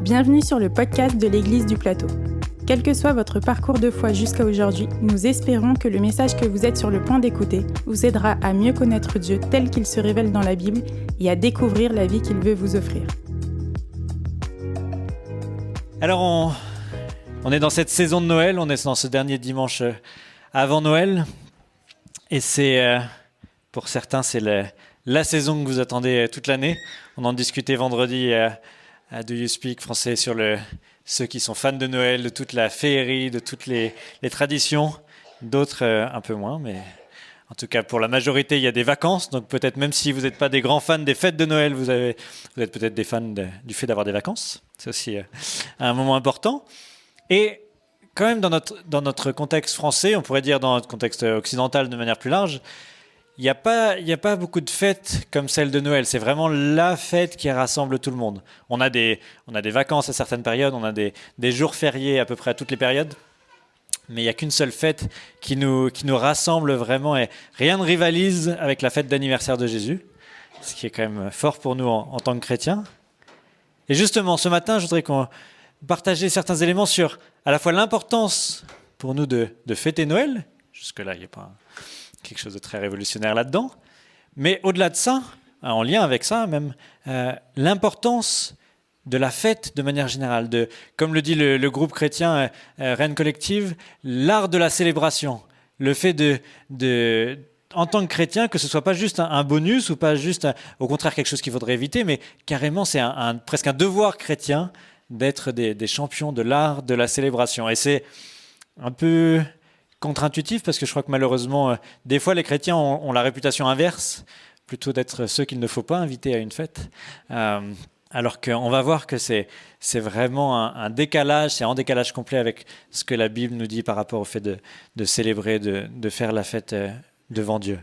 Bienvenue sur le podcast de l'Église du Plateau. Quel que soit votre parcours de foi jusqu'à aujourd'hui, nous espérons que le message que vous êtes sur le point d'écouter vous aidera à mieux connaître Dieu tel qu'il se révèle dans la Bible et à découvrir la vie qu'il veut vous offrir. Alors on est dans cette saison de Noël, on est dans ce dernier dimanche avant Noël et c'est pour certains c'est la saison que vous attendez toute l'année. On en discutait vendredi à Do You Speak français sur ceux qui sont fans de Noël, de toute la féerie, de toutes les traditions, d'autres un peu moins, mais en tout cas pour la majorité il y a des vacances, donc peut-être même si vous n'êtes pas des grands fans des fêtes de Noël, vous êtes peut-être des fans du fait d'avoir des vacances, c'est aussi un moment important. Et quand même dans notre contexte français, on pourrait dire dans notre contexte occidental de manière plus large, il n'y a pas beaucoup de fêtes comme celle de Noël. C'est vraiment la fête qui rassemble tout le monde. On a des vacances à certaines périodes, on a des jours fériés à peu près à toutes les périodes. Mais il n'y a qu'une seule fête qui nous rassemble vraiment. Et rien ne rivalise avec la fête d'anniversaire de Jésus, ce qui est quand même fort pour nous en tant que chrétiens. Et justement, ce matin, je voudrais qu'on partage certains éléments sur à la fois l'importance pour nous de fêter Noël. Jusque-là, il n'y a pas quelque chose de très révolutionnaire là-dedans. Mais au-delà de ça, en lien avec ça même, l'importance de la fête de manière générale, comme le dit le groupe chrétien Rennes Collective, l'art de la célébration. Le fait en tant que chrétien, que ce ne soit pas juste un bonus ou pas juste, au contraire, quelque chose qu'il faudrait éviter, mais carrément, c'est presque un devoir chrétien d'être des champions de l'art de la célébration. Et c'est un peu contre-intuitif parce que je crois que malheureusement, des fois, les chrétiens ont la réputation inverse, plutôt d'être ceux qu'il ne faut pas inviter à une fête. Alors qu'on va voir que c'est vraiment un décalage, c'est en décalage complet avec ce que la Bible nous dit par rapport au fait de célébrer, de faire la fête devant Dieu.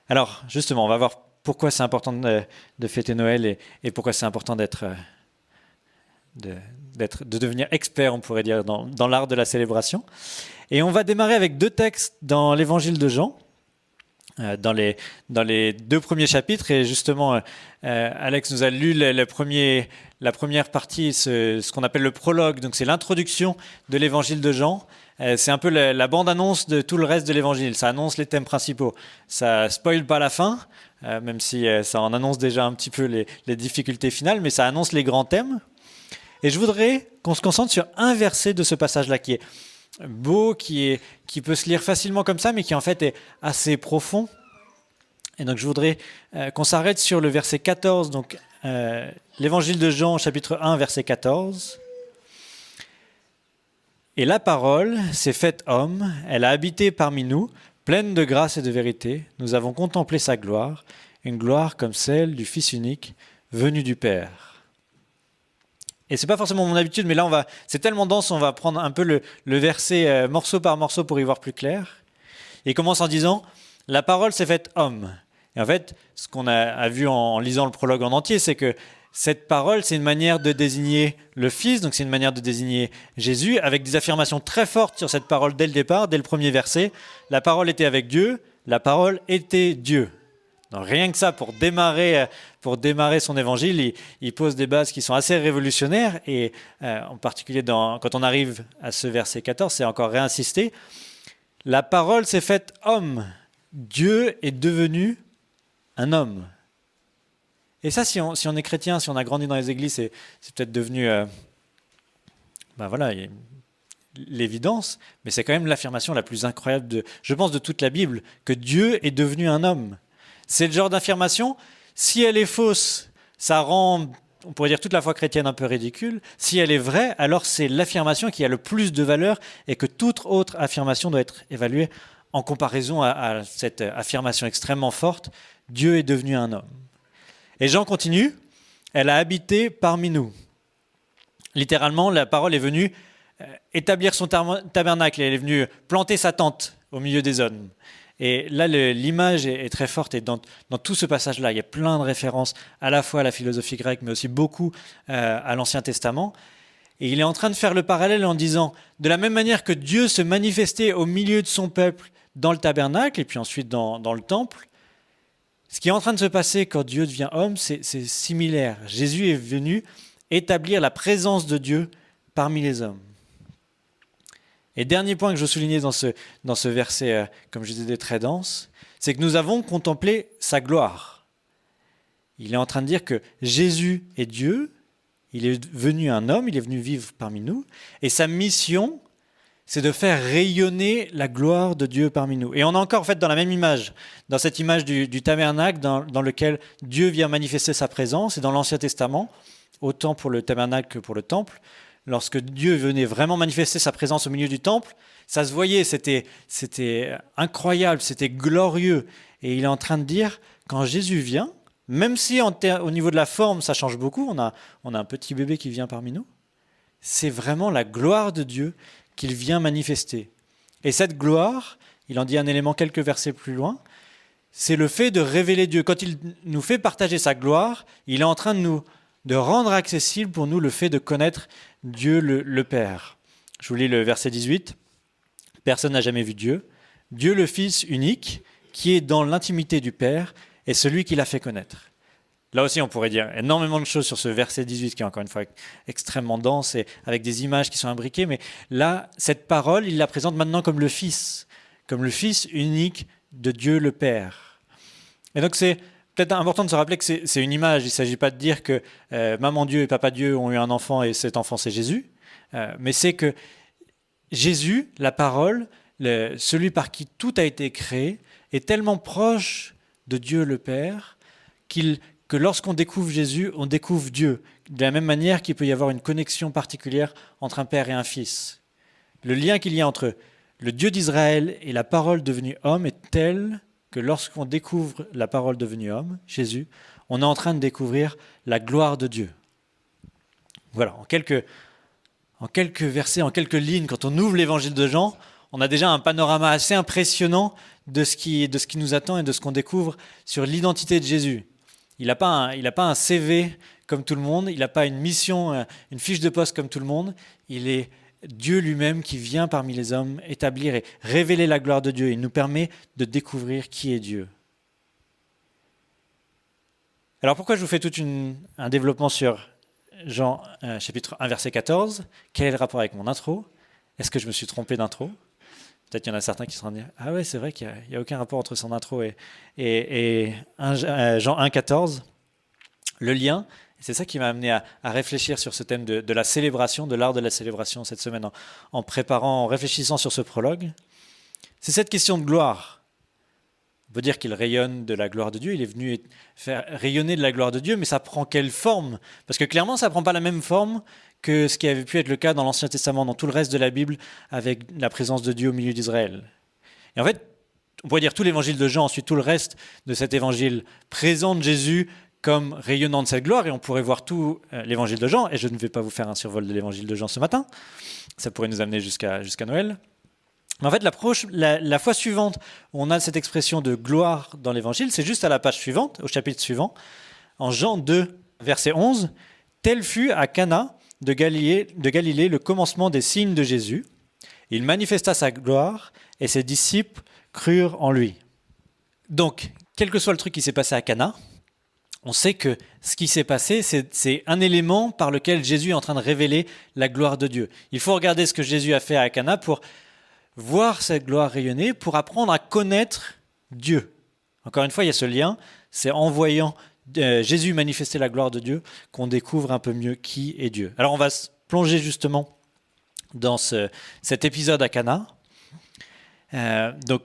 Alors, justement, on va voir pourquoi c'est important de fêter Noël et pourquoi c'est important de devenir expert, on pourrait dire, dans l'art de la célébration. Et on va démarrer avec 2 textes dans l'évangile de Jean, dans les 2 premiers chapitres. Et justement, Alex nous a lu la première partie, ce qu'on appelle le prologue. Donc c'est l'introduction de l'évangile de Jean. C'est un peu la bande-annonce de tout le reste de l'évangile. Ça annonce les thèmes principaux. Ça spoil pas la fin, même si ça en annonce déjà un petit peu les difficultés finales, mais ça annonce les grands thèmes. Et je voudrais qu'on se concentre sur un verset de ce passage-là qui est beau, qui peut se lire facilement comme ça, mais qui en fait est assez profond. Et donc je voudrais qu'on s'arrête sur le verset 14, donc l'évangile de Jean, chapitre 1, verset 14. Et la parole s'est faite homme, elle a habité parmi nous, pleine de grâce et de vérité. Nous avons contemplé sa gloire, une gloire comme celle du Fils unique, venu du Père. Et c'est pas forcément mon habitude, mais là c'est tellement dense, on va prendre un peu le verset morceau par morceau pour y voir plus clair. Il commence en disant « La parole s'est faite homme ». Et en fait, ce qu'on a vu en lisant le prologue en entier, c'est que cette parole, c'est une manière de désigner le Fils, donc c'est une manière de désigner Jésus, avec des affirmations très fortes sur cette parole dès le départ, dès le premier verset. La parole était avec Dieu, la parole était Dieu. Donc rien que ça, pour démarrer son évangile, il pose des bases qui sont assez révolutionnaires, et en particulier quand on arrive à ce verset 14, c'est encore réinsisté. La parole s'est faite homme. Dieu est devenu un homme. Et ça, si on est chrétien, si on a grandi dans les églises, c'est peut-être devenu l'évidence, mais c'est quand même l'affirmation la plus incroyable, je pense, de toute la Bible, que Dieu est devenu un homme. C'est le genre d'affirmation, si elle est fausse, ça rend, on pourrait dire, toute la foi chrétienne un peu ridicule. Si elle est vraie, alors c'est l'affirmation qui a le plus de valeur et que toute autre affirmation doit être évaluée en comparaison à cette affirmation extrêmement forte, Dieu est devenu un homme. Et Jean continue, elle a habité parmi nous. Littéralement, la parole est venue établir son tabernacle, elle est venue planter sa tente au milieu des hommes. Et là, l'image est très forte, et dans tout ce passage-là, il y a plein de références à la fois à la philosophie grecque, mais aussi beaucoup à l'Ancien Testament. Et il est en train de faire le parallèle en disant, de la même manière que Dieu se manifestait au milieu de son peuple dans le tabernacle, et puis ensuite dans le temple, ce qui est en train de se passer quand Dieu devient homme, c'est similaire. Jésus est venu établir la présence de Dieu parmi les hommes. Et dernier point que je soulignais dans ce verset, comme je disais, très dense, c'est que nous avons contemplé sa gloire. Il est en train de dire que Jésus est Dieu, il est devenu un homme, il est venu vivre parmi nous, et sa mission, c'est de faire rayonner la gloire de Dieu parmi nous. Et on est encore en fait dans la même image, dans cette image du tabernacle dans lequel Dieu vient manifester sa présence, et dans l'Ancien Testament, autant pour le tabernacle que pour le temple, lorsque Dieu venait vraiment manifester sa présence au milieu du temple, ça se voyait, c'était incroyable, c'était glorieux. Et il est en train de dire, quand Jésus vient, même si au niveau de la forme, ça change beaucoup, on a un petit bébé qui vient parmi nous, c'est vraiment la gloire de Dieu qu'il vient manifester. Et cette gloire, il en dit un élément quelques versets plus loin, c'est le fait de révéler Dieu. Quand il nous fait partager sa gloire, il est en train de rendre accessible pour nous le fait de connaître Dieu le Père. Je vous lis le verset 18. « Personne n'a jamais vu Dieu. Dieu le Fils unique, qui est dans l'intimité du Père, est celui qui l'a fait connaître. » Là aussi, on pourrait dire énormément de choses sur ce verset 18, qui est encore une fois extrêmement dense et avec des images qui sont imbriquées. Mais là, cette parole, il la présente maintenant comme le Fils unique de Dieu le Père. Et donc, c'est peut-être important de se rappeler que c'est une image. Il ne s'agit pas de dire que maman Dieu et papa Dieu ont eu un enfant et cet enfant c'est Jésus. Mais c'est que Jésus, la parole, celui par qui tout a été créé, est tellement proche de Dieu le Père que lorsqu'on découvre Jésus, on découvre Dieu. De la même manière qu'il peut y avoir une connexion particulière entre un père et un fils. Le lien qu'il y a entre le Dieu d'Israël et la parole devenue homme est tel que lorsqu'on découvre la parole devenue homme, Jésus, on est en train de découvrir la gloire de Dieu. Voilà, en quelques versets, en quelques lignes, quand on ouvre l'évangile de Jean, on a déjà un panorama assez impressionnant de ce qui nous attend et de ce qu'on découvre sur l'identité de Jésus. Il n'a pas un CV comme tout le monde, il n'a pas une mission, une fiche de poste comme tout le monde. Il est Dieu lui-même qui vient parmi les hommes établir et révéler la gloire de Dieu. Il nous permet de découvrir qui est Dieu. Alors pourquoi je vous fais tout un développement sur Jean chapitre 1 verset 14 ? Quel est le rapport avec mon intro ? Est-ce que je me suis trompé d'intro ? Peut-être qu'il y en a certains qui se rendent dire « Ah ouais, c'est vrai qu'il n'y a aucun rapport entre son intro et Jean 1, 14. » Le lien, c'est ça qui m'a amené à réfléchir sur ce thème de la célébration, de l'art de la célébration cette semaine en préparant, en réfléchissant sur ce prologue. C'est cette question de gloire. On peut dire qu'il rayonne de la gloire de Dieu, il est venu faire rayonner de la gloire de Dieu, mais ça prend quelle forme ? Parce que clairement, ça ne prend pas la même forme que ce qui avait pu être le cas dans l'Ancien Testament, dans tout le reste de la Bible, avec la présence de Dieu au milieu d'Israël. Et en fait, on pourrait dire tout l'évangile de Jean, ensuite tout le reste de cet évangile présente Jésus comme rayonnant de cette gloire, et on pourrait voir tout l'évangile de Jean, et je ne vais pas vous faire un survol de l'évangile de Jean ce matin, ça pourrait nous amener jusqu'à Noël. Mais en fait, la fois suivante où on a cette expression de gloire dans l'évangile, c'est juste à la page suivante, au chapitre suivant, en Jean 2, verset 11, « Tel fut à Cana de Galilée le commencement des signes de Jésus. Il manifesta sa gloire et ses disciples crurent en lui. » Donc, quel que soit le truc qui s'est passé à Cana, on sait que ce qui s'est passé, c'est un élément par lequel Jésus est en train de révéler la gloire de Dieu. Il faut regarder ce que Jésus a fait à Cana pour voir cette gloire rayonner, pour apprendre à connaître Dieu. Encore une fois, il y a ce lien, c'est en voyant Jésus manifester la gloire de Dieu qu'on découvre un peu mieux qui est Dieu. Alors on va se plonger justement dans cet épisode à Cana. Donc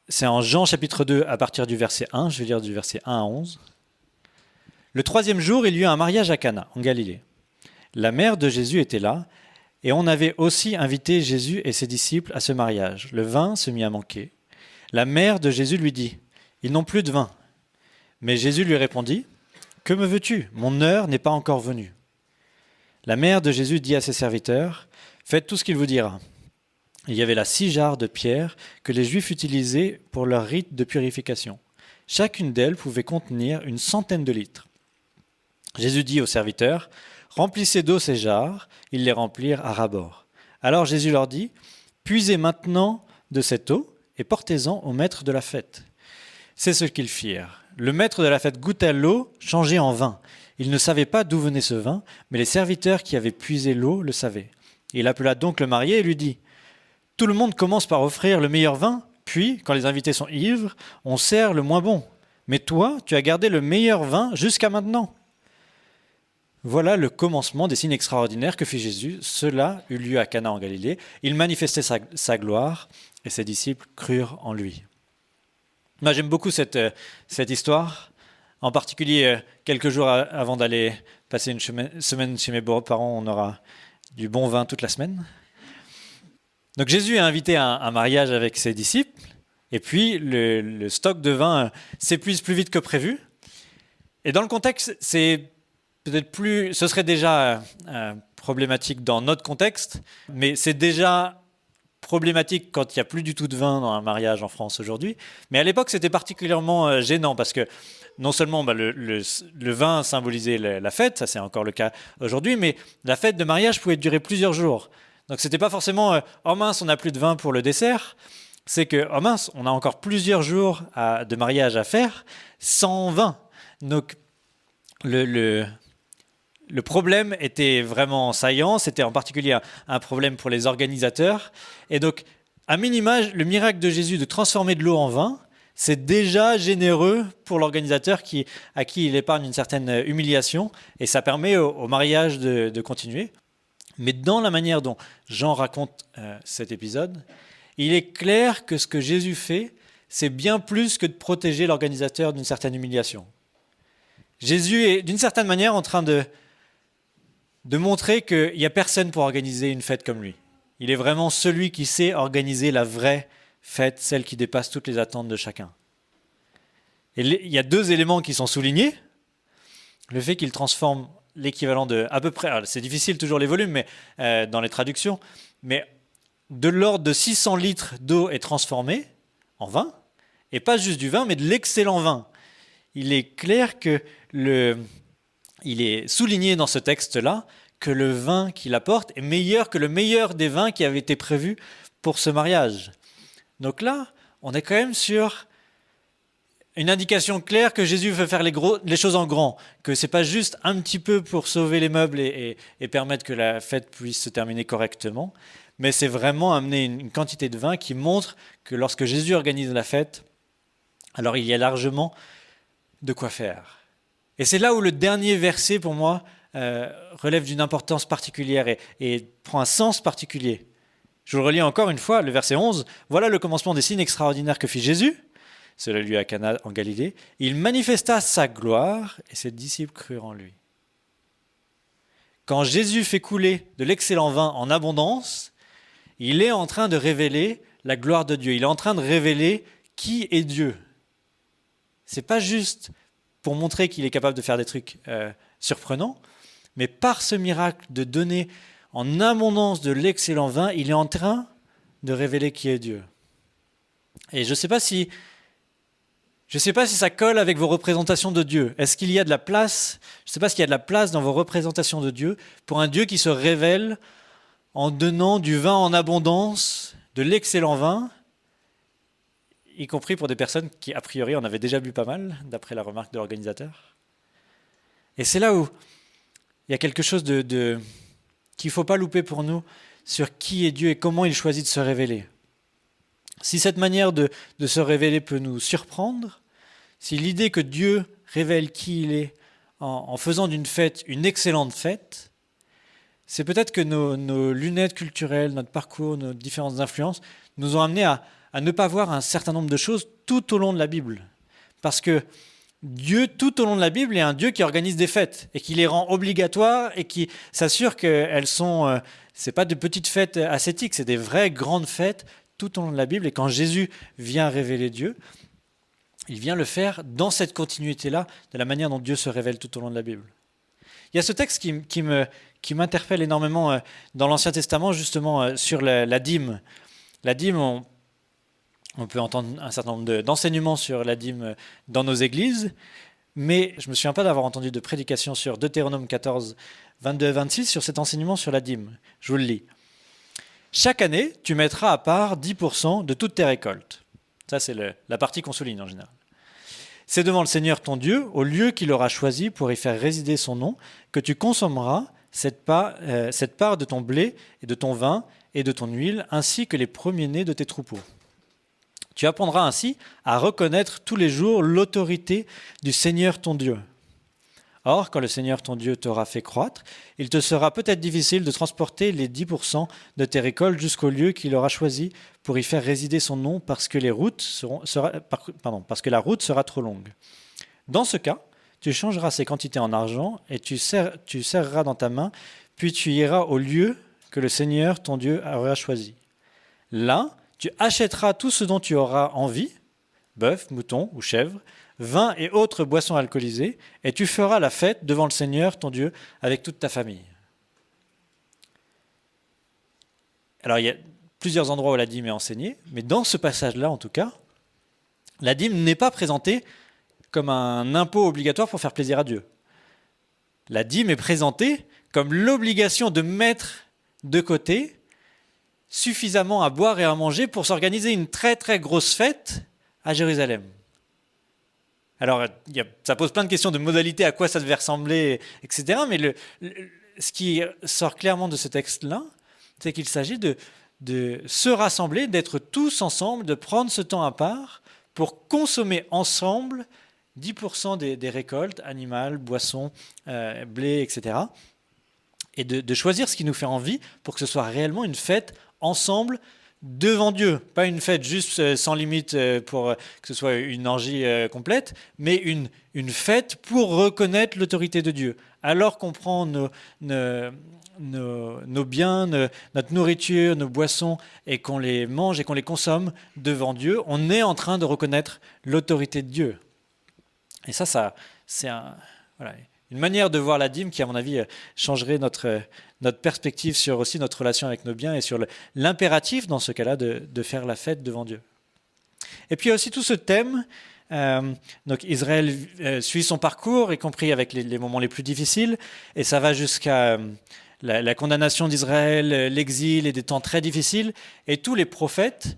c'est en Jean chapitre 2 à partir du verset 1, je vais lire du verset 1 à 11. Le 3e jour, il y eut un mariage à Cana, en Galilée. La mère de Jésus était là, et on avait aussi invité Jésus et ses disciples à ce mariage. Le vin se mit à manquer. La mère de Jésus lui dit : « Ils n'ont plus de vin. » Mais Jésus lui répondit : « Que me veux-tu ? Mon heure n'est pas encore venue. » La mère de Jésus dit à ses serviteurs : « Faites tout ce qu'il vous dira. » Il y avait là 6 jarres de pierre que les Juifs utilisaient pour leur rite de purification. Chacune d'elles pouvait contenir 100 de litres. Jésus dit aux serviteurs : « Remplissez d'eau ces jarres. » Ils les remplirent à ras-bord. Alors Jésus leur dit : « Puisez maintenant de cette eau et portez-en au maître de la fête. » C'est ce qu'ils firent. Le maître de la fête goûta l'eau changée en vin. Il ne savait pas d'où venait ce vin, mais les serviteurs qui avaient puisé l'eau le savaient. Il appela donc le marié et lui dit : « Tout le monde commence par offrir le meilleur vin, puis, quand les invités sont ivres, on sert le moins bon. Mais toi, tu as gardé le meilleur vin jusqu'à maintenant. » Voilà le commencement des signes extraordinaires que fit Jésus. Cela eut lieu à Cana en Galilée. Il manifestait sa gloire et ses disciples crurent en lui. Moi, j'aime beaucoup cette histoire. En particulier, quelques jours avant d'aller passer une semaine chez mes beaux-parents, on aura du bon vin toute la semaine. Donc Jésus a invité un mariage avec ses disciples, et puis le stock de vin s'épuise plus vite que prévu. Et dans le contexte, c'est peut-être plus, ce serait déjà problématique dans notre contexte, mais c'est déjà problématique quand il n'y a plus du tout de vin dans un mariage en France aujourd'hui. Mais à l'époque, c'était particulièrement gênant parce que non seulement le vin symbolisait la fête, ça c'est encore le cas aujourd'hui, mais la fête de mariage pouvait durer plusieurs jours. Donc c'était pas forcément oh mince, on n'a plus de vin pour le dessert. C'est que oh mince, on a encore plusieurs jours de mariage à faire sans vin. Donc le problème était vraiment saillant, c'était en particulier un problème pour les organisateurs. Et donc, à minima, le miracle de Jésus de transformer de l'eau en vin, c'est déjà généreux pour l'organisateur à qui il épargne une certaine humiliation, et ça permet au mariage de continuer. Mais dans la manière dont Jean raconte cet épisode, il est clair que ce que Jésus fait, c'est bien plus que de protéger l'organisateur d'une certaine humiliation. Jésus est d'une certaine manière en train de montrer qu'il n'y a personne pour organiser une fête comme lui. Il est vraiment celui qui sait organiser la vraie fête, celle qui dépasse toutes les attentes de chacun. Et il y a deux éléments qui sont soulignés. Le fait qu'il transforme l'équivalent de à peu près, alors c'est difficile toujours les volumes, mais dans les traductions, mais de l'ordre de 600 litres d'eau est transformée en vin, et pas juste du vin, mais de l'excellent vin. Il est clair que il est souligné dans ce texte-là que le vin qu'il apporte est meilleur que le meilleur des vins qui avaient été prévus pour ce mariage. Donc là, on est quand même sur une indication claire que Jésus veut faire les choses en grand, que ce n'est pas juste un petit peu pour sauver les meubles et permettre que la fête puisse se terminer correctement, mais c'est vraiment amener une quantité de vin qui montre que lorsque Jésus organise la fête, alors il y a largement de quoi faire. Et c'est là où le dernier verset, pour moi, relève d'une importance particulière et prend un sens particulier. Je vous le relis encore une fois, le verset 11. « Voilà le commencement des signes extraordinaires que fit Jésus. » Cela lui à Cana en Galilée. « Il manifesta sa gloire et ses disciples crurent en lui. » Quand Jésus fait couler de l'excellent vin en abondance, il est en train de révéler la gloire de Dieu. Il est en train de révéler qui est Dieu. Ce n'est pas juste pour montrer qu'il est capable de faire des trucs surprenants, mais par ce miracle de donner en abondance de l'excellent vin, il est en train de révéler qui est Dieu. Et je ne sais pas si ça colle avec vos représentations de Dieu. Est-ce qu'il y a de la place, je ne sais pas s'il y a de la place dans vos représentations de Dieu pour un Dieu qui se révèle en donnant du vin en abondance, de l'excellent vin, y compris pour des personnes qui, a priori, en avaient déjà bu pas mal, d'après la remarque de l'organisateur. Et c'est là où il y a quelque chose qu'il ne faut pas louper pour nous sur qui est Dieu et comment il choisit de se révéler. Si cette manière de se révéler peut nous surprendre, si l'idée que Dieu révèle qui il est en faisant d'une fête une excellente fête, c'est peut-être que nos lunettes culturelles, notre parcours, nos différentes influences nous ont amenés à ne pas voir un certain nombre de choses tout au long de la Bible. Parce que Dieu, tout au long de la Bible, est un Dieu qui organise des fêtes et qui les rend obligatoires et qui s'assure qu'elles sont... c'est pas de petites fêtes ascétiques, c'est des vraies grandes fêtes tout au long de la Bible. Et quand Jésus vient révéler Dieu, il vient le faire dans cette continuité-là de la manière dont Dieu se révèle tout au long de la Bible. Il y a ce texte qui m'interpelle énormément dans l'Ancien Testament, justement, sur la dîme. La dîme, on peut entendre un certain nombre d'enseignements sur la dîme dans nos églises, mais je ne me souviens pas d'avoir entendu de prédication sur Deutéronome 14, 22 et 26 sur cet enseignement sur la dîme. Je vous le lis. « Chaque année, tu mettras à part 10% de toutes tes récoltes. » Ça, c'est la partie qu'on souligne en général. C'est devant le Seigneur ton Dieu, au lieu qu'il aura choisi pour y faire résider son nom, que tu consommeras cette part de ton blé et de ton vin et de ton huile, ainsi que les premiers-nés de tes troupeaux. Tu apprendras ainsi à reconnaître tous les jours l'autorité du Seigneur ton Dieu. Or, quand le Seigneur ton Dieu t'aura fait croître, il te sera peut-être difficile de transporter les 10% de tes récoltes jusqu'au lieu qu'il aura choisi pour y faire résider son nom, parce que la route sera trop longue. Dans ce cas, tu changeras ces quantités en argent et tu serreras dans ta main, puis tu iras au lieu que le Seigneur ton Dieu aura choisi. Là, tu achèteras tout ce dont tu auras envie, bœuf, mouton ou chèvre, vin et autres boissons alcoolisées, et tu feras la fête devant le Seigneur ton Dieu avec toute ta famille. Alors il y a plusieurs endroits où la dîme est enseignée, mais dans ce passage-là en tout cas, la dîme n'est pas présentée comme un impôt obligatoire pour faire plaisir à Dieu. La dîme est présentée comme l'obligation de mettre de côté suffisamment à boire et à manger pour s'organiser une très très grosse fête à Jérusalem. Alors, ça pose plein de questions de modalité, à quoi ça devait ressembler, etc. Mais ce qui sort clairement de ce texte-là, c'est qu'il s'agit de se rassembler, d'être tous ensemble, de prendre ce temps à part pour consommer ensemble 10% des récoltes animales, boissons, blé, etc. Et de choisir ce qui nous fait envie pour que ce soit réellement une fête ensemble devant Dieu. Pas une fête juste sans limite pour que ce soit une orgie complète, mais une fête pour reconnaître l'autorité de Dieu. Alors qu'on prend nos biens, notre nourriture, nos boissons, et qu'on les mange et qu'on les consomme devant Dieu, on est en train de reconnaître l'autorité de Dieu. Et ça c'est une manière de voir la dîme qui, à mon avis, changerait notre perspective sur aussi notre relation avec nos biens et sur l'impératif, dans ce cas-là, de faire la fête devant Dieu. Et puis il y a aussi tout ce thème. Donc Israël suit son parcours, y compris avec les moments les plus difficiles, et ça va jusqu'à la condamnation d'Israël, l'exil et des temps très difficiles. Et tous les prophètes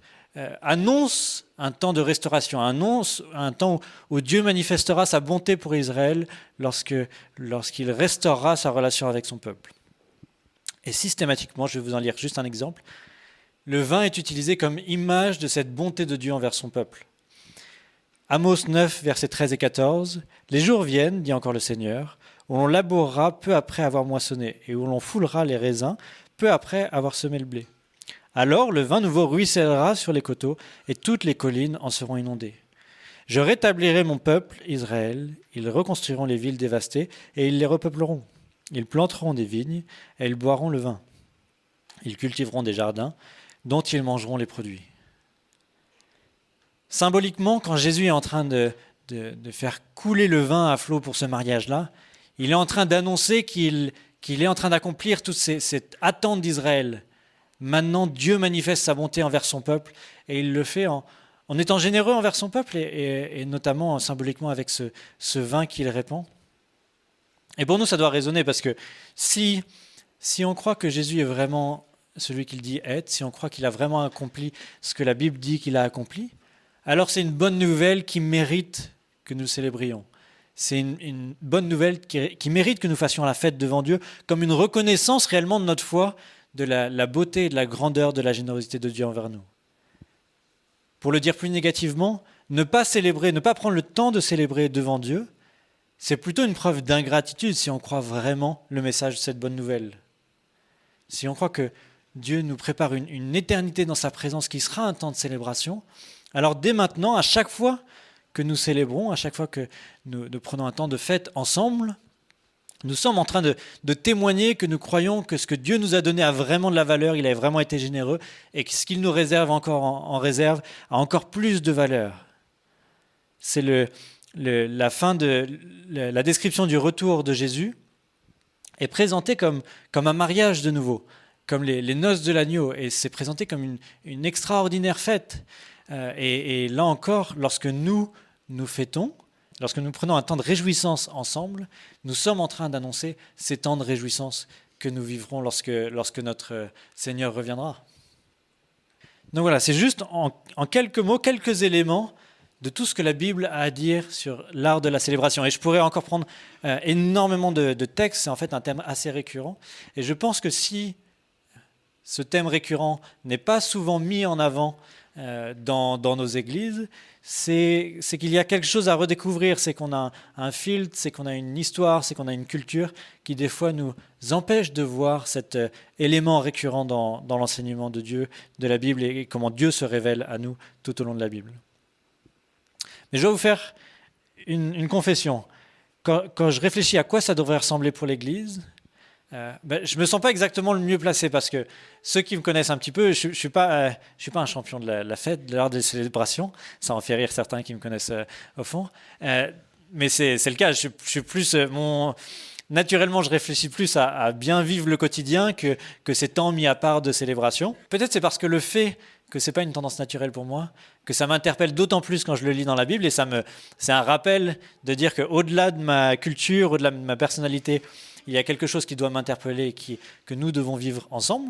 annonce un temps de restauration, annonce un temps où Dieu manifestera sa bonté pour Israël lorsqu'il restaurera sa relation avec son peuple. Et systématiquement, je vais vous en lire juste un exemple, le vin est utilisé comme image de cette bonté de Dieu envers son peuple. Amos 9, versets 13 et 14, « Les jours viennent, dit encore le Seigneur, où l'on labourera peu après avoir moissonné, et où l'on foulera les raisins peu après avoir semé le blé. Alors le vin nouveau ruissellera sur les coteaux, et toutes les collines en seront inondées. Je rétablirai mon peuple, Israël, ils reconstruiront les villes dévastées, et ils les repeupleront. Ils planteront des vignes, et ils boiront le vin. Ils cultiveront des jardins, dont ils mangeront les produits. » Symboliquement, quand Jésus est en train de faire couler le vin à flot pour ce mariage-là, il est en train d'annoncer qu'il est en train d'accomplir toute cette attente d'Israël. Maintenant, Dieu manifeste sa bonté envers son peuple, et il le fait en étant généreux envers son peuple, et notamment symboliquement avec ce vin qu'il répand. Et pour nous, ça doit résonner, parce que si on croit que Jésus est vraiment celui qu'il dit être, si on croit qu'il a vraiment accompli ce que la Bible dit qu'il a accompli, alors c'est une bonne nouvelle qui mérite que nous célébrions. C'est une bonne nouvelle qui mérite que nous fassions la fête devant Dieu, comme une reconnaissance réellement de notre foi, de la beauté et de la grandeur de la générosité de Dieu envers nous. Pour le dire plus négativement, ne pas prendre le temps de célébrer devant Dieu, c'est plutôt une preuve d'ingratitude si on croit vraiment le message de cette bonne nouvelle. Si on croit que Dieu nous prépare une éternité dans sa présence qui sera un temps de célébration, alors dès maintenant, à chaque fois que nous célébrons, à chaque fois que nous prenons un temps de fête ensemble, nous sommes en train de témoigner que nous croyons que ce que Dieu nous a donné a vraiment de la valeur, il a vraiment été généreux, et que ce qu'il nous réserve encore en réserve a encore plus de valeur. C'est la fin de la description du retour de Jésus est présentée comme un mariage de nouveau, comme les noces de l'agneau, et c'est présenté comme une extraordinaire fête. Et là encore, lorsque nous fêtons, lorsque nous prenons un temps de réjouissance ensemble, nous sommes en train d'annoncer ces temps de réjouissance que nous vivrons lorsque notre Seigneur reviendra. Donc voilà, c'est juste en quelques mots, quelques éléments de tout ce que la Bible a à dire sur l'art de la célébration. Et je pourrais encore prendre énormément de textes, c'est en fait un thème assez récurrent. Et je pense que si ce thème récurrent n'est pas souvent mis en avant dans nos églises, c'est qu'il y a quelque chose à redécouvrir, c'est qu'on a un filtre, c'est qu'on a une histoire, c'est qu'on a une culture qui des fois nous empêche de voir cet élément récurrent dans l'enseignement de Dieu, de la Bible, et comment Dieu se révèle à nous tout au long de la Bible. Mais je vais vous faire une confession. Quand je réfléchis à quoi ça devrait ressembler pour l'Église, je ne me sens pas exactement le mieux placé, parce que ceux qui me connaissent un petit peu, je ne suis pas un champion de la fête, de l'art des célébrations. Ça en fait rire certains qui me connaissent au fond. Mais c'est le cas. Je suis plus... naturellement, je réfléchis plus à bien vivre le quotidien que ces temps mis à part de célébration. Peut-être c'est parce que le fait que ce n'est pas une tendance naturelle pour moi, que ça m'interpelle d'autant plus quand je le lis dans la Bible, et c'est un rappel de dire qu'au-delà de ma culture, au-delà de ma personnalité, il y a quelque chose qui doit m'interpeller et que nous devons vivre ensemble.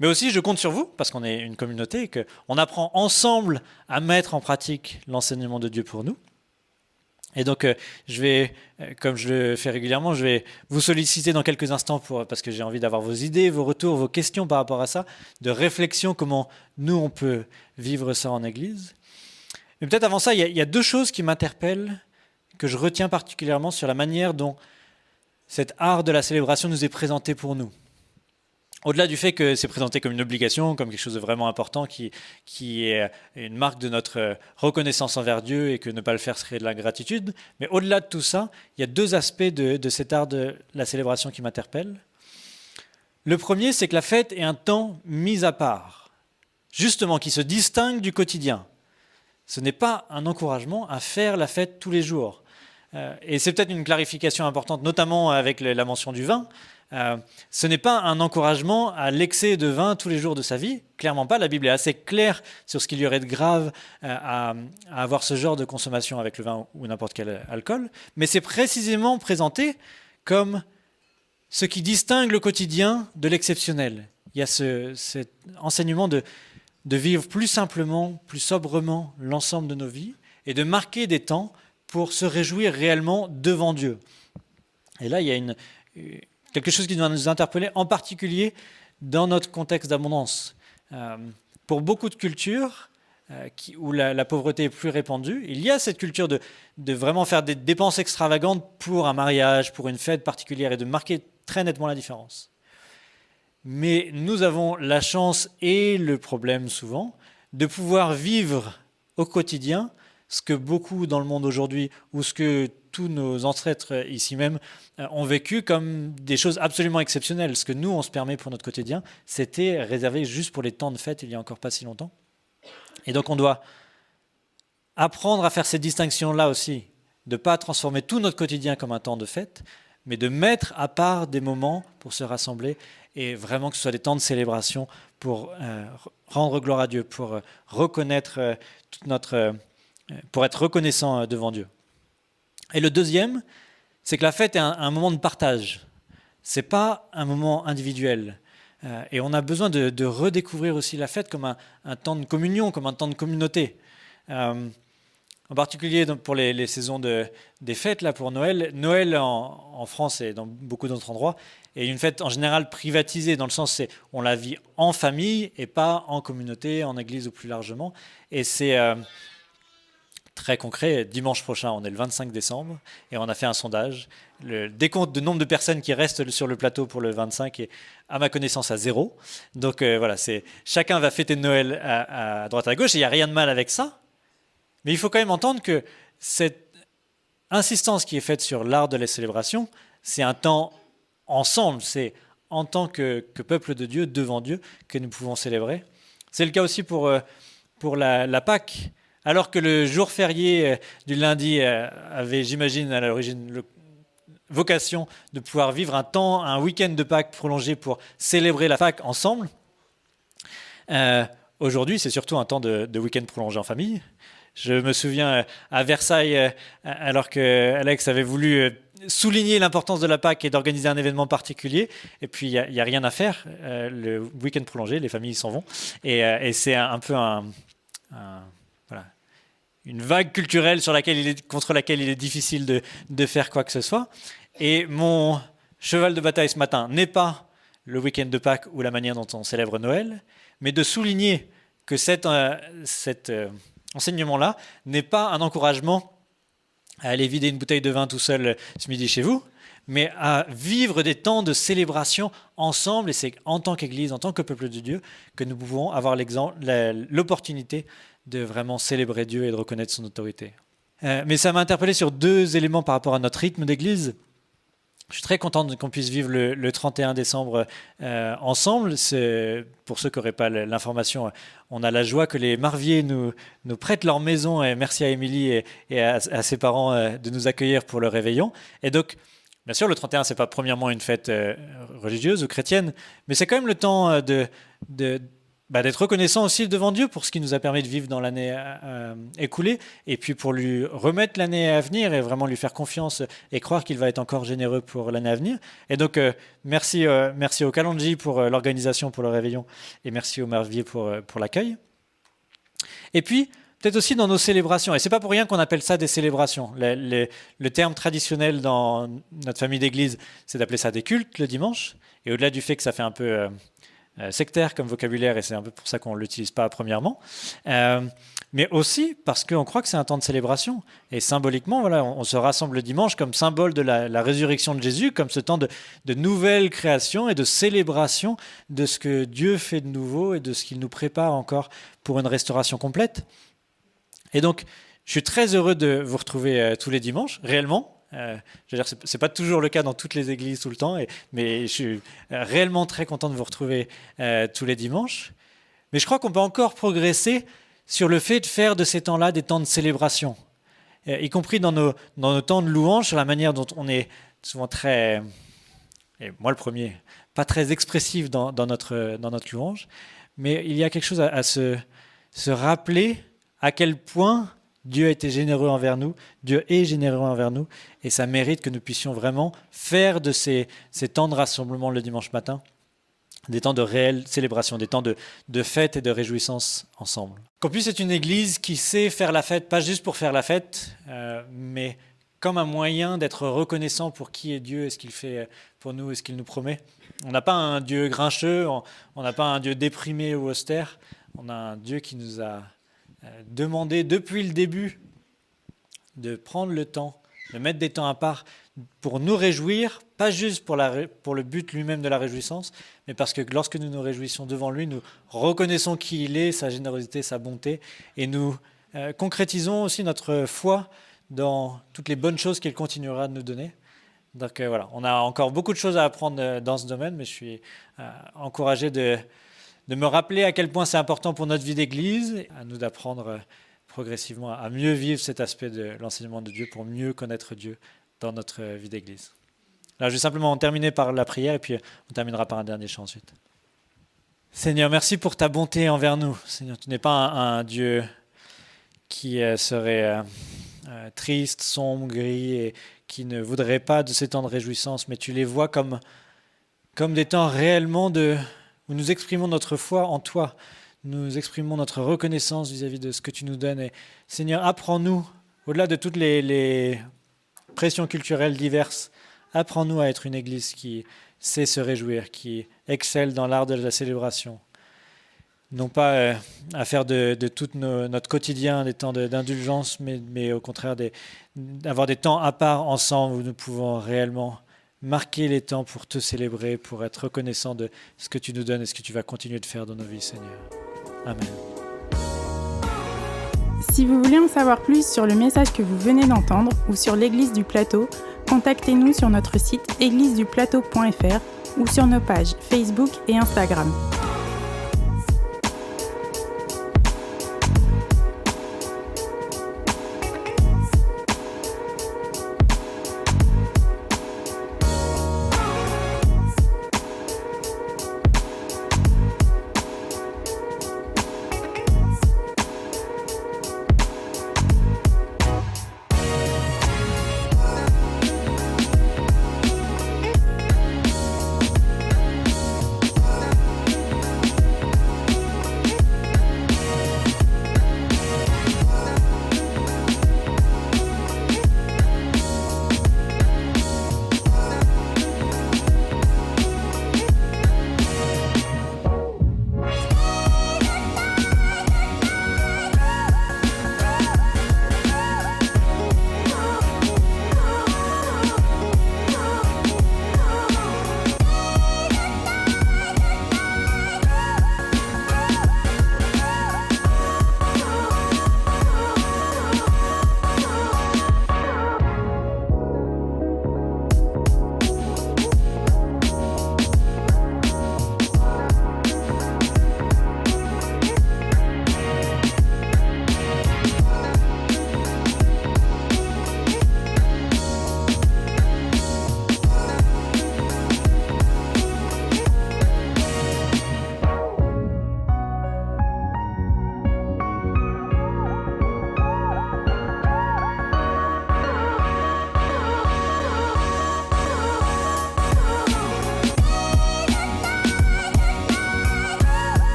Mais aussi, je compte sur vous, parce qu'on est une communauté, et qu'on apprend ensemble à mettre en pratique l'enseignement de Dieu pour nous. Et donc, je vais, comme je le fais régulièrement, je vais vous solliciter dans quelques instants parce que j'ai envie d'avoir vos idées, vos retours, vos questions par rapport à ça, de réflexion, comment nous, on peut vivre ça en Église. Mais peut-être avant ça, il y a deux choses qui m'interpellent, que je retiens particulièrement sur la manière dont cet art de la célébration nous est présenté pour nous. Au-delà du fait que c'est présenté comme une obligation, comme quelque chose de vraiment important qui est une marque de notre reconnaissance envers Dieu, et que ne pas le faire serait de l'ingratitude, mais au-delà de tout ça, il y a deux aspects de cet art de la célébration qui m'interpellent. Le premier, c'est que la fête est un temps mis à part, justement qui se distingue du quotidien. Ce n'est pas un encouragement à faire la fête tous les jours. Et c'est peut-être une clarification importante, notamment avec la mention du vin. Ce n'est pas un encouragement à l'excès de vin tous les jours de sa vie, clairement pas. La Bible est assez claire sur ce qu'il y aurait de grave à avoir ce genre de consommation avec le vin ou n'importe quel alcool, mais c'est précisément présenté comme ce qui distingue le quotidien de l'exceptionnel. Il y a cet enseignement de vivre plus simplement, plus sobrement l'ensemble de nos vies, et de marquer des temps pour se réjouir réellement devant Dieu. Et là, il y a quelque chose qui doit nous interpeller, en particulier dans notre contexte d'abondance. Pour beaucoup de cultures où la pauvreté est plus répandue, il y a cette culture de vraiment faire des dépenses extravagantes pour un mariage, pour une fête particulière, et de marquer très nettement la différence. Mais nous avons la chance et le problème souvent de pouvoir vivre au quotidien ce que beaucoup dans le monde aujourd'hui, ou ce que tous nos ancêtres ici même ont vécu comme des choses absolument exceptionnelles. Ce que nous, on se permet pour notre quotidien, c'était réservé juste pour les temps de fête il n'y a encore pas si longtemps. Et donc on doit apprendre à faire cette distinction-là aussi, de ne pas transformer tout notre quotidien comme un temps de fête, mais de mettre à part des moments pour se rassembler, et vraiment que ce soit des temps de célébration pour rendre gloire à Dieu, pour reconnaître pour être reconnaissant devant Dieu. Et le deuxième, c'est que la fête est un moment de partage. Ce n'est pas un moment individuel. Et on a besoin de redécouvrir aussi la fête comme un temps de communion, comme un temps de communauté. En particulier pour les saisons des fêtes, là, pour Noël. Noël en France et dans beaucoup d'autres endroits est une fête en général privatisée, dans le sens on la vit en famille et pas en communauté, en église ou plus largement. Et c'est très concret. Dimanche prochain, on est le 25 décembre et on a fait un sondage. Le décompte de nombre de personnes qui restent sur le plateau pour le 25 est, à ma connaissance, à 0. Donc voilà, chacun va fêter Noël à droite à gauche, et il n'y a rien de mal avec ça. Mais il faut quand même entendre que cette insistance qui est faite sur l'art de la célébration, c'est un temps ensemble, c'est en tant que peuple de Dieu, devant Dieu, que nous pouvons célébrer. C'est le cas aussi pour la Pâque. Alors que le jour férié du lundi avait, j'imagine, à l'origine vocation de pouvoir vivre un week-end de Pâques prolongé pour célébrer la Pâque ensemble, aujourd'hui, c'est surtout un temps de week-end prolongé en famille. Je me souviens à Versailles, alors que Alex avait voulu souligner l'importance de la Pâque et d'organiser un événement particulier, et puis il n'y a rien à faire. Le week-end prolongé, les familles s'en vont, et c'est un peu une vague culturelle contre laquelle il est difficile de faire quoi que ce soit. Et mon cheval de bataille ce matin n'est pas le week-end de Pâques ou la manière dont on célèbre Noël, mais de souligner que cet enseignement-là n'est pas un encouragement à aller vider une bouteille de vin tout seul ce midi chez vous, mais à vivre des temps de célébration ensemble. Et c'est en tant qu'Église, en tant que peuple de Dieu, que nous pouvons avoir l'opportunité de vraiment célébrer Dieu et de reconnaître son autorité. Mais ça m'a interpellé sur 2 éléments par rapport à notre rythme d'Église. Je suis très content qu'on puisse vivre le 31 décembre ensemble. Pour ceux qui n'auraient pas l'information, on a la joie que les Marviers nous prêtent leur maison. Et merci à Émilie et à ses parents de nous accueillir pour le réveillon. Et donc, bien sûr, le 31, ce n'est pas premièrement une fête religieuse ou chrétienne, mais c'est quand même le temps d'être reconnaissant aussi devant Dieu pour ce qui nous a permis de vivre dans l'année écoulée, et puis pour lui remettre l'année à venir et vraiment lui faire confiance et croire qu'il va être encore généreux pour l'année à venir. Et donc, merci au Kalonji pour l'organisation, pour le réveillon, et merci au Marvier pour l'accueil. Et puis, peut-être aussi dans nos célébrations, et c'est pas pour rien qu'on appelle ça des célébrations. Le terme traditionnel dans notre famille d'église, c'est d'appeler ça des cultes le dimanche, et au-delà du fait que ça fait un peu sectaire comme vocabulaire, et c'est un peu pour ça qu'on ne l'utilise pas premièrement, mais aussi parce qu'on croit que c'est un temps de célébration. Et symboliquement, voilà, on se rassemble le dimanche comme symbole de la résurrection de Jésus, comme ce temps de nouvelle création et de célébration de ce que Dieu fait de nouveau et de ce qu'il nous prépare encore pour une restauration complète. Et donc, je suis très heureux de vous retrouver tous les dimanches, réellement. Je veux dire, c'est pas toujours le cas dans toutes les églises tout le temps, mais je suis réellement très content de vous retrouver tous les dimanches. Mais je crois qu'on peut encore progresser sur le fait de faire de ces temps-là des temps de célébration, y compris dans nos temps de louange, sur la manière dont on est souvent très, et moi le premier, pas très expressif dans notre louange, mais il y a quelque chose à se rappeler à quel point Dieu a été généreux envers nous, Dieu est généreux envers nous, et ça mérite que nous puissions vraiment faire de ces temps de rassemblement le dimanche matin des temps de réelle célébration, des temps de fête et de réjouissance ensemble. Campus est une église qui sait faire la fête, pas juste pour faire la fête, mais comme un moyen d'être reconnaissant pour qui est Dieu et ce qu'il fait pour nous et ce qu'il nous promet. On n'a pas un Dieu grincheux, on n'a pas un Dieu déprimé ou austère, on a un Dieu qui nous a demandé depuis le début de prendre le temps, de mettre des temps à part pour nous réjouir, pas juste pour le but lui-même de la réjouissance, mais parce que lorsque nous nous réjouissons devant lui, nous reconnaissons qui il est, sa générosité, sa bonté, et nous concrétisons aussi notre foi dans toutes les bonnes choses qu'il continuera de nous donner. Donc voilà, on a encore beaucoup de choses à apprendre dans ce domaine, mais je suis encouragé de me rappeler à quel point c'est important pour notre vie d'église, à nous d'apprendre progressivement à mieux vivre cet aspect de l'enseignement de Dieu pour mieux connaître Dieu dans notre vie d'église. Là, je vais simplement terminer par la prière et puis on terminera par un dernier chant ensuite. Seigneur, merci pour ta bonté envers nous. Seigneur, tu n'es pas un Dieu qui serait triste, sombre, gris et qui ne voudrait pas de ces temps de réjouissance, mais tu les vois comme des temps réellement où nous exprimons notre foi en toi, nous exprimons notre reconnaissance vis-à-vis de ce que tu nous donnes. Et Seigneur, apprends-nous, au-delà de toutes les pressions culturelles diverses, apprends-nous à être une église qui sait se réjouir, qui excelle dans l'art de la célébration. Non pas à faire de tout notre quotidien des temps d'indulgence, mais au contraire d'avoir des temps à part ensemble où nous pouvons réellement marquer les temps pour te célébrer, pour être reconnaissant de ce que tu nous donnes et ce que tu vas continuer de faire dans nos vies, Seigneur. Amen. Si vous voulez en savoir plus sur le message que vous venez d'entendre ou sur l'Église du Plateau, contactez-nous sur notre site égliseduplateau.fr ou sur nos pages Facebook et Instagram.